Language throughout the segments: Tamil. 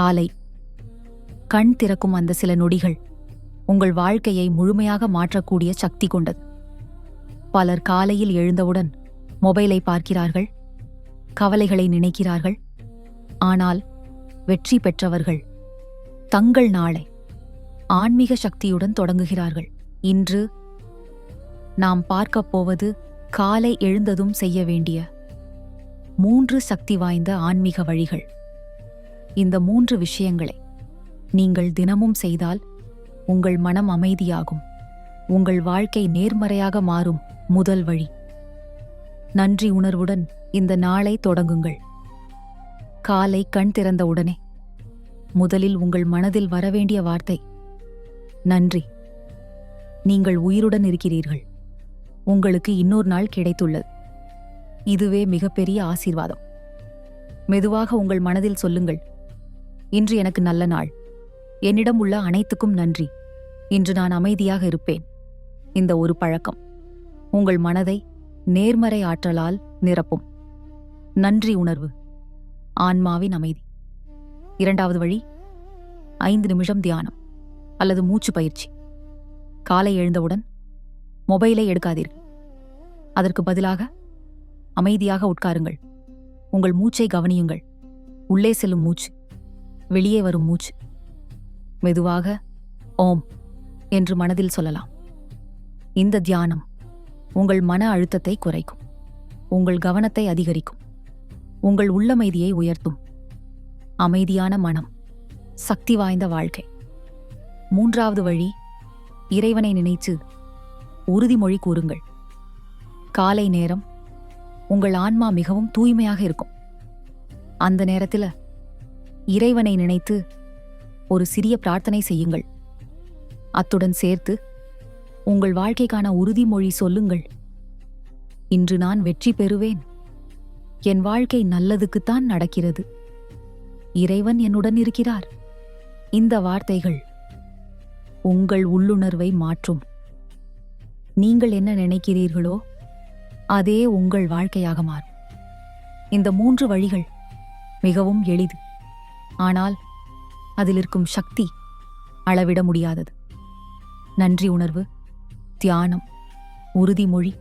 காலை கண் திறக்கும் அந்த சில நொடிகள் உங்கள் வாழ்க்கையை முழுமையாக மாற்றக்கூடிய சக்தி கொண்டது. பலர் காலையில் எழுந்தவுடன் மொபைலை பார்க்கிறார்கள், கவலைகளை நினைக்கிறார்கள். ஆனால் வெற்றி பெற்றவர்கள் தங்கள் நாளை ஆன்மீக சக்தியுடன் தொடங்குகிறார்கள். இன்று நாம் பார்க்கப் போவது காலை எழுந்ததும் செய்ய வேண்டிய 3 சக்தி வாய்ந்த ஆன்மீக வழிகள். இந்த 3 விஷயங்களை நீங்கள் தினமும் செய்தால் உங்கள் மனம் அமைதியாகும், உங்கள் வாழ்க்கை நேர்மறையாக மாறும். முதல் வழி, நன்றி உணர்வுடன் இந்த நாளை தொடங்குங்கள். காலை கண் திறந்தவுடனே முதலில் உங்கள் மனதில் வரவேண்டிய வார்த்தை நன்றி. நீங்கள் உயிருடன் இருக்கிறீர்கள், உங்களுக்கு இன்னொரு நாள் கிடைத்துள்ளது. இதுவே மிகப்பெரிய ஆசீர்வாதம். மெதுவாக உங்கள் மனதில் சொல்லுங்கள், இன்று எனக்கு நல்ல நாள், என்னிடம் உள்ள அனைத்துக்கும் நன்றி, இன்று நான் அமைதியாக இருப்பேன். இந்த ஒரு பழக்கம் உங்கள் மனதை நேர்மறை ஆற்றலால் நிரப்பும். நன்றி உணர்வு ஆன்மாவின் அமைதி. இரண்டாவது வழி, 5 நிமிஷம் தியானம் அல்லது மூச்சு பயிற்சி. காலை எழுந்தவுடன் மொபைலை எடுக்காதீர்கள். அதற்கு பதிலாக அமைதியாக உட்காருங்கள். உங்கள் மூச்சை கவனியுங்கள். உள்ளே செல்லும் மூச்சு, வெளியே வரும் மூச்சு. மெதுவாக ஓம் என்று மனதில் சொல்லலாம். இந்த தியானம் உங்கள் மன அழுத்தத்தை குறைக்கும், உங்கள் கவனத்தை அதிகரிக்கும், உங்கள் உள்ளமைதியை உயர்த்தும். அமைதியான மனம், சக்தி வாய்ந்த வாழ்க்கை. மூன்றாவது வழி, இறைவனை நினைத்து உறுதிமொழி கூறுங்கள். காலை நேரம் உங்கள் ஆன்மா மிகவும் தூய்மையாக இருக்கும். அந்த நேரத்தில் இறைவனை நினைத்து ஒரு சிறிய பிரார்த்தனை செய்யுங்கள். அத்துடன் சேர்த்து உங்கள் வாழ்க்கைக்கான உறுதிமொழி சொல்லுங்கள். இன்று நான் வெற்றி பெறுவேன், என் வாழ்க்கை நல்லதுக்குத்தான் நடக்கிறது, இறைவன் என்னுடன் இருக்கிறார். இந்த வார்த்தைகள் உங்கள் உள்ளுணர்வை மாற்றும். நீங்கள் என்ன நினைக்கிறீர்களோ அதே உங்கள் வாழ்க்கையாக மாறும். இந்த 3 வழிகள் மிகவும் எளிது, ஆனால் அதில் இருக்கும் சக்தி அளவிட முடியாதது. நன்றி உணர்வு, தியானம், உறுதிமொழி,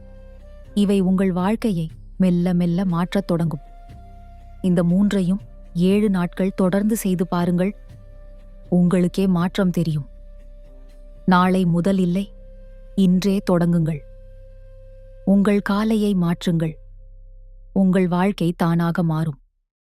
இவை உங்கள் வாழ்க்கையை மெல்ல மெல்ல மாற்றத் தொடங்கும். இந்த 3ஐயும் 7 நாட்கள் தொடர்ந்து செய்து பாருங்கள். உங்களுக்கே மாற்றம் தெரியும். நாளை முதல் இல்லை, இன்றே தொடங்குங்கள். உங்கள் காலையை மாற்றுங்கள். உங்கள் வாழ்க்கை தானாக மாறும்.